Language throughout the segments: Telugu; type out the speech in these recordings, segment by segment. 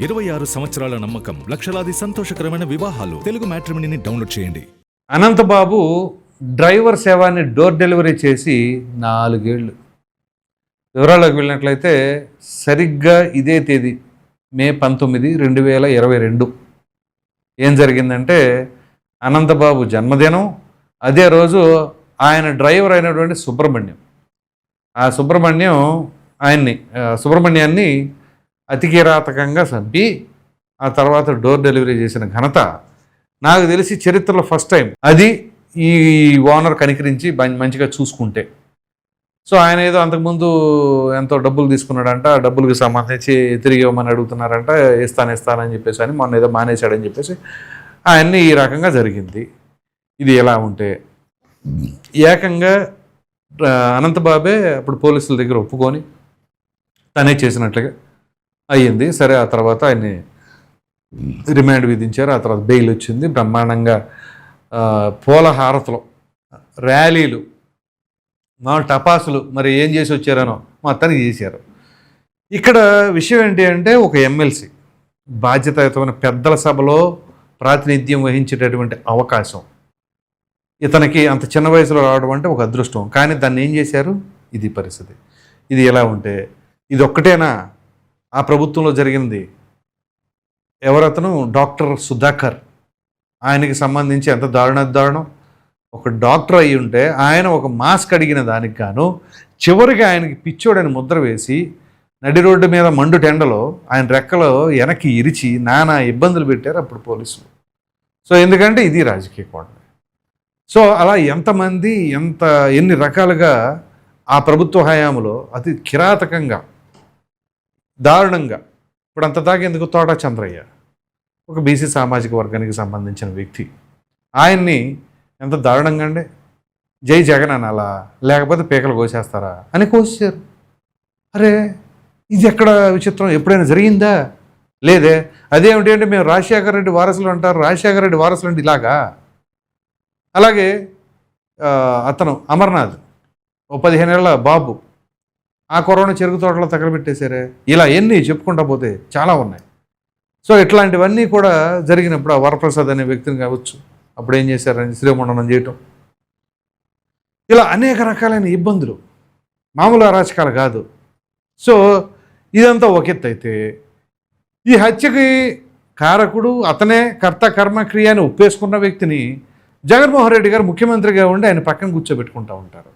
26 సంవత్సరాల నమ్మకం, లక్షలాది సంతోషకరమైన వివాహాలు. తెలుగు మ్యాట్రిమోనీని డౌన్లోడ్ చేయండి. అనంతబాబు డ్రైవర్ సేవాన్ని డోర్ డెలివరీ చేసి 4 ఏళ్ళు. వివరాల్లోకి వెళ్ళినట్లయితే సరిగ్గా ఇదే తేదీ మే 19, 2022 ఏం జరిగిందంటే అనంతబాబు జన్మదినం. అదే రోజు ఆయన డ్రైవర్ అయినటువంటి సుబ్రహ్మణ్యం, ఆ సుబ్రహ్మణ్యాన్ని అతి కిరాతకంగా చంపి ఆ తర్వాత డోర్ డెలివరీ చేసిన ఘనత నాకు తెలిసి చరిత్రలో ఫస్ట్ టైం. అది ఈ ఓనర్ కనికరించి మంచిగా చూసుకుంటే. సో ఆయన ఏదో అంతకుముందు ఎంతో డబ్బులు తీసుకున్నాడంట, ఆ డబ్బులకు సంబంధించి తిరిగి ఇవ్వమని అడుగుతున్నారంట, ఇస్తానని చెప్పేసి అని మొన్న ఏదో మానేశాడని చెప్పేసి ఆయన్ని ఈ రకంగా జరిగింది. ఇది ఎలా ఉంటే ఏకంగా అనంతబాబే అప్పుడు పోలీసుల దగ్గర ఒప్పుకొని తనే చేసినట్లుగా అయ్యింది. సరే, ఆ తర్వాత ఆయన్ని రిమాండ్ విధించారు. ఆ తర్వాత బెయిల్ వచ్చింది. బ్రహ్మాండంగా పూల హారతులు, ర్యాలీలు, టపాసులు మరి ఏం చేసి వచ్చారనో మొత్తానికి చేశారు. ఇక్కడ విషయం ఏంటి అంటే ఒక ఎమ్మెల్సీ బాధ్యతాయుతమైన పెద్దల సభలో ప్రాతినిధ్యం వహించేటటువంటి అవకాశం ఇతనికి అంత చిన్న వయసులో రావడం అంటే ఒక అదృష్టం. కానీ దాన్ని ఏం చేశారు? ఇది పరిస్థితి. ఇది ఎలా ఉంటే ఇది ఒక్కటేనా ఆ ప్రభుత్వంలో జరిగింది? ఎవరతను? డాక్టర్ సుధాకర్. ఆయనకి సంబంధించి ఎంత దారుణం. ఒక డాక్టర్ అయి ఉంటే ఆయన ఒక మాస్క్ అడిగిన దానికి గాను చివరికి ఆయనకి పిచ్చోడని ముద్ర వేసి నడి రోడ్డు మీద మండు టెండలో ఆయన రెక్కలో వెనక్కి ఇరిచి నానా ఇబ్బందులు పెట్టారు అప్పుడు పోలీసులు. సో ఎందుకంటే ఇది రాజకీయ కోణం. సో అలా ఎంతమంది ఎన్ని రకాలుగా ఆ ప్రభుత్వ హయాంలో అతి కిరాతకంగా దారుణంగా. ఇప్పుడు అంత దాకా ఎందుకు? తోట చంద్రయ్య ఒక బీసీ సామాజిక వర్గానికి సంబంధించిన వ్యక్తి. ఆయన్ని ఎంత దారుణంగా అండి, జై జగన్ అనాలా లేకపోతే పీకలు కోసేస్తారా అని కోసారు. అరే ఇది ఎక్కడ విచిత్రం? ఎప్పుడైనా జరిగిందా? లేదే. అదేమిటి అంటే మేము రాజశేఖర రెడ్డి వారసులు అంటారు, రాజశేఖర రెడ్డి వారసులు అంటే ఇలాగా. అలాగే అతను అమర్నాథ్ ఓ 15 ఏళ్ళ బాబు, ఆ కరోనా చెరుకు తోటలో తగలబెట్టేశారే. ఇలా ఎన్ని చెప్పుకుంటా పోతే చాలా ఉన్నాయి. సో ఇట్లాంటివన్నీ కూడా జరిగినప్పుడు ఆ వరప్రసాద్ అనే వ్యక్తిని కావచ్చు, అప్పుడు ఏం చేశారని శ్రీమండనం చేయటం, ఇలా అనేక రకాలైన ఇబ్బందులు, మామూలు అరాచకాలు కాదు. సో ఇదంతా ఒక ఎత్తు అయితే ఈ హత్యకి కారకుడు అతనే, కర్త కర్మ క్రియ అని ఒప్పేసుకున్న వ్యక్తిని జగన్మోహన్ రెడ్డి గారు ముఖ్యమంత్రిగా ఉండి ఆయన పక్కన కూర్చోబెట్టుకుంటూ ఉంటారు.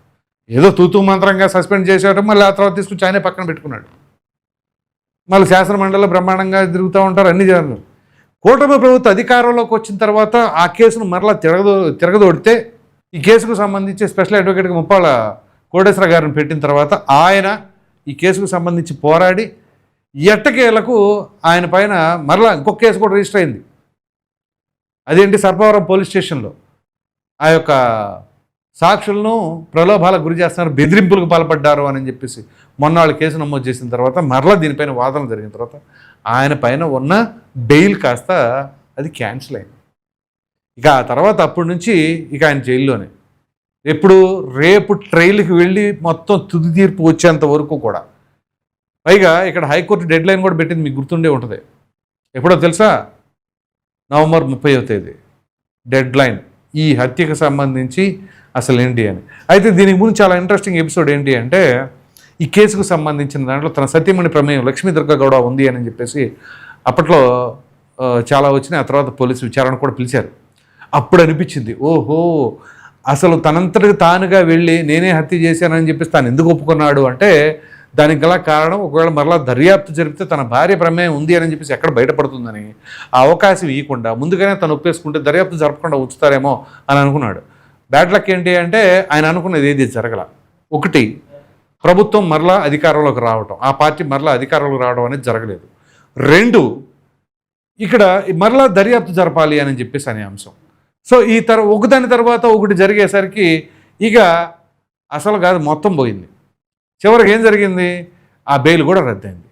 ఏదో తూతూ మంత్రంగా సస్పెండ్ చేసేయడం, మళ్ళీ ఆ తర్వాత తీసుకొచ్చి ఆయనే పక్కన పెట్టుకున్నాడు. మళ్ళీ శాసనమండలిలో బ్రహ్మాండంగా తిరుగుతూ ఉంటారు, అన్ని జరుగుతుంది. కూటమి ప్రభుత్వ అధికారంలోకి వచ్చిన తర్వాత ఆ కేసును మరలా తిరగదోడితే ఈ కేసుకు సంబంధించి స్పెషల్ అడ్వకేట్గా ముప్పాళ్ళ కోటేశ్వర గారిని పెట్టిన తర్వాత ఆయన ఈ కేసుకు సంబంధించి పోరాడి ఎట్టకేలకు ఆయన పైన మరలా ఇంకొక కేసు కూడా రిజిస్టర్ అయింది. అదేంటి? సర్పవరం పోలీస్ స్టేషన్లో ఆ యొక్క సాక్షులను ప్రలోభాలకు గురి చేస్తున్నారు, బెదిరింపులకు పాల్పడ్డారు అని చెప్పేసి మొన్న వాళ్ళు కేసు నమోదు చేసిన తర్వాత మరలా దీనిపైన వాదన జరిగిన తర్వాత ఆయన పైన ఉన్న బెయిల్ కాస్త అది క్యాన్సిల్ అయింది. ఇక ఆ తర్వాత అప్పటి నుంచి ఇక ఆయన జైల్లోనే. ఎప్పుడు? రేపు ట్రైల్కి వెళ్ళి మొత్తం తుది తీర్పు వచ్చేంత వరకు కూడా. పైగా ఇక్కడ హైకోర్టు డెడ్ లైన్ కూడా పెట్టింది, మీకు గుర్తుండే ఉంటుంది. ఎప్పుడో తెలుసా? నవంబర్ 30వ తేదీ డెడ్ లైన్ ఈ హత్యకు సంబంధించి అసలు ఏంటి అని. అయితే దీనికి ముందు చాలా ఇంట్రెస్టింగ్ ఎపిసోడ్ ఏంటి అంటే ఈ కేసుకు సంబంధించిన దాంట్లో తన సత్యమణి ప్రమేయం లక్ష్మీ దుర్గా గౌడ ఉంది అని చెప్పేసి అప్పట్లో చాలా వచ్చినాయి. ఆ తర్వాత పోలీసు విచారణ కూడా పిలిచారు. అప్పుడు అనిపించింది, ఓహో అసలు తనంతటికి తానుగా వెళ్ళి నేనే హత్య చేశానని చెప్పేసి తాను ఎందుకు ఒప్పుకున్నాడు అంటే దానికి గల కారణం ఒకవేళ మరలా దర్యాప్తు జరిపితే తన భార్య ప్రమేయం ఉంది అని చెప్పేసి ఎక్కడ బయటపడుతుందని ఆ అవకాశం ఇవ్వకుండా ముందుగానే తను ఒప్పేసుకుంటే దర్యాప్తు జరపకుండా ఉంచుతారేమో అని అనుకున్నాడు. బ్యాడ్ లక్ ఏంటి అంటే ఆయన అనుకున్నది ఏది జరగల. ఒకటి, ప్రభుత్వం మరలా అధికారంలోకి రావడం, ఆ పార్టీ మరలా అధికారంలోకి రావడం అనేది జరగలేదు. 2, ఇక్కడ మరలా దర్యాప్తు జరపాలి అని చెప్పేసి అనే అంశం. సో ఈ ఒకదాని తర్వాత ఒకటి జరిగేసరికి ఇక అసలు కాదు మొత్తం పోయింది. చివరికి ఏం జరిగింది? ఆ బెయిల్ కూడా రద్దయింది.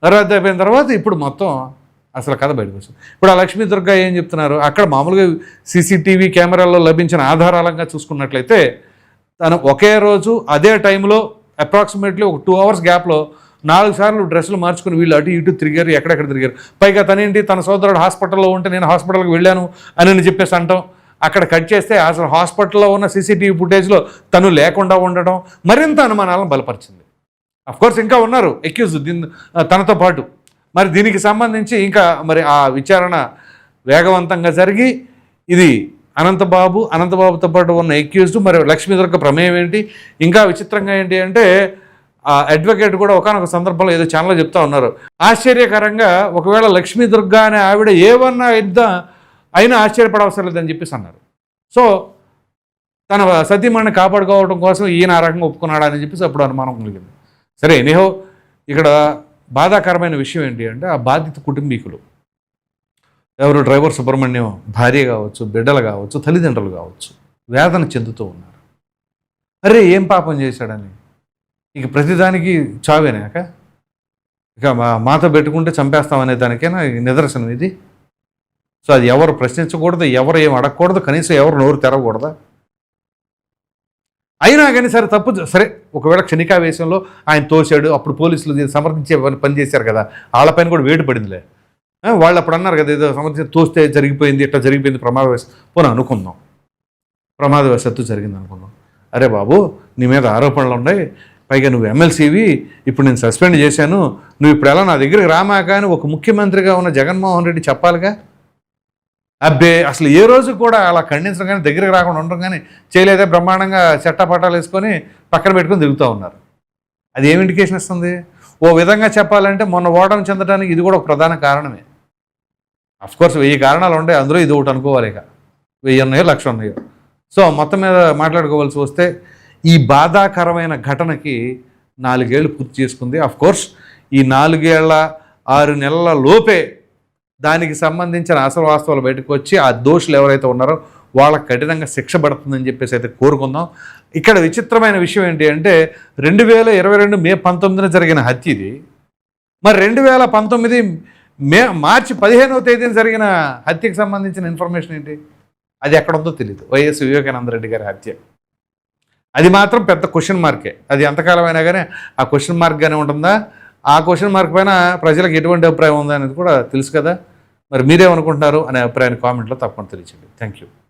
రద్దయిపోయిన తర్వాత ఇప్పుడు మొత్తం అసలు కథ బయటకు వస్తుంది. ఇప్పుడు ఆ లక్ష్మీ దుర్గా ఏం చెప్తున్నారు? అక్కడ మామూలుగా సీసీటీవీ కెమెరాల్లో లభించిన ఆధారాలంగా చూసుకున్నట్లయితే తను ఒకే రోజు అదే టైంలో అప్రాక్సిమేట్లీ ఒక 2 hours గ్యాప్లో 4 సార్లు డ్రెస్సులు మార్చుకుని వీళ్ళు అటు ఇటు తిరిగారు, ఎక్కడెక్కడ తిరిగారు. పైగా తనేంటి తన సోదరుడు హాస్పిటల్లో ఉంటే నేను హాస్పిటల్కి వెళ్ళాను అని చెప్పేసి అంటాం. అక్కడ కట్ చేస్తే అసలు హాస్పిటల్లో ఉన్న సీసీటీవీ ఫుటేజ్లో తను లేకుండా ఉండడం మరింత అనుమానాలను బలపరిచింది. అఫ్కోర్స్ ఇంకా ఉన్నారు ఎక్యూజ్ తనతో పాటు. మరి దీనికి సంబంధించి ఇంకా మరి ఆ విచారణ వేగవంతంగా జరిగి ఇది అనంతబాబుతో పాటు ఉన్న ఎక్యూజ్డ్ మరి లక్ష్మీదుర్గ ప్రమేయం ఏంటి, ఇంకా విచిత్రంగా ఏంటి అంటే ఆ అడ్వకేట్ కూడా ఒకానొక సందర్భంలో ఏదో ఛానల్లో చెప్తా ఉన్నారు, ఆశ్చర్యకరంగా ఒకవేళ లక్ష్మీదుర్గ అనే ఆవిడ ఏమన్నా అయినా ఆశ్చర్యపడవసరం లేదని చెప్పేసి అన్నారు. సో తన సతీమణిని కాపాడుకోవడం కోసం ఈయన ఆ రకంగా ఒప్పుకున్నాడా అని చెప్పేసి అప్పుడు అనుమానం కలిగింది. సరే ఎనీహో ఇక్కడ బాధాకరమైన విషయం ఏంటి అంటే ఆ బాధిత కుటుంబీకులు ఎవరు డ్రైవర్ సుబ్రహ్మణ్యం భార్య కావచ్చు, బిడ్డలు కావచ్చు, తల్లిదండ్రులు కావచ్చు వేదన చెందుతూ ఉన్నారు. అరే ఏం పాపం చేశాడని. ఇక ప్రతిదానికి చావేనాక ఇక మాతో పెట్టుకుంటే చంపేస్తామనే దానికైనా నిదర్శనం ఇది. సో అది ఎవరు ప్రశ్నించకూడదు, ఎవరు ఏం అడగకూడదు, కనీసం ఎవరు నోరు తెరవకూడదు. అయినా కానీ సరే తప్పు సరే ఒకవేళ క్షణికావేశంలో ఆయన తోశాడు, అప్పుడు పోలీసులు సమర్థించే పని చేశారు కదా, వాళ్ళపైన కూడా వేటు పడిందిలే. వాళ్ళు అప్పుడు అన్నారు కదా ఏదో సమర్థించి తోస్తే జరిగిపోయింది, ఇట్లా జరిగిపోయింది పోనీ అనుకుందాం, ప్రమాదవశాత్తు జరిగింది అనుకుందాం. అరే బాబు నీ మీద ఆరోపణలు ఉన్నాయి, పైగా నువ్వు ఎమ్మెల్సీవి, ఇప్పుడు నేను సస్పెండ్ చేశాను, నువ్వు ఇప్పుడు ఎలా నా దగ్గరికి రామాక అని ఒక ముఖ్యమంత్రిగా ఉన్న జగన్మోహన్ రెడ్డి చెప్పాలిగా. అబ్బే అసలు ఏ రోజు కూడా అలా ఖండించడం కానీ దగ్గరికి రాకుండా ఉండడం కానీ చేయలేదే, బ్రహ్మాండంగా చట్టపట్టాలు వేసుకొని పక్కన పెట్టుకొని తిరుగుతూ ఉన్నారు. అది ఏం ఇండికేషన్ ఇస్తుంది? ఓ విధంగా చెప్పాలంటే మొన్న ఓటమి చెందడానికి ఇది కూడా ఒక ప్రధాన కారణమే. అఫ్కోర్స్ 1000 కారణాలు ఉంటాయి, అందులో ఇది ఒకటి అనుకోవాలి. ఇక 1000 ఉన్నాయో 1,00,000 ఉన్నాయో. సో మొత్తం మీద మాట్లాడుకోవాల్సి వస్తే ఈ బాధాకరమైన ఘటనకి 4 ఏళ్ళు పూర్తి చేసుకుంది. అఫ్కోర్స్ ఈ 4 ఏళ్ల 6 నెలల లోపే దానికి సంబంధించిన అసలు వాస్తవాలు బయటకు వచ్చి ఆ దోషులు ఎవరైతే ఉన్నారో వాళ్ళకి కఠినంగా శిక్ష పడుతుందని చెప్పేసి అయితే కోరుకుందాం. ఇక్కడ విచిత్రమైన విషయం ఏంటి అంటే 2022 మే 19న జరిగిన హత్య ఇది. మరి 2019 మార్చి 15వ తేదీన జరిగిన హత్యకు సంబంధించిన ఇన్ఫర్మేషన్ ఏంటి? అది ఎక్కడుందో తెలియదు. వైఎస్ వివేకానంద రెడ్డి గారి హత్య అది మాత్రం పెద్ద క్వశ్చన్ మార్కే. అది ఎంతకాలం అయినా కానీ ఆ క్వశ్చన్ మార్క్గానే ఉంటుందా? ఆ క్వశ్చన్ మార్క్ పైన ప్రజలకు ఎటువంటి అభిప్రాయం ఉందా అనేది కూడా తెలుసు కదా. మరి మీరేమనుకుంటున్నారు అనే అభిప్రాయాన్ని కామెంట్లో తప్పకుండా తెలియచేయండి. Thank you.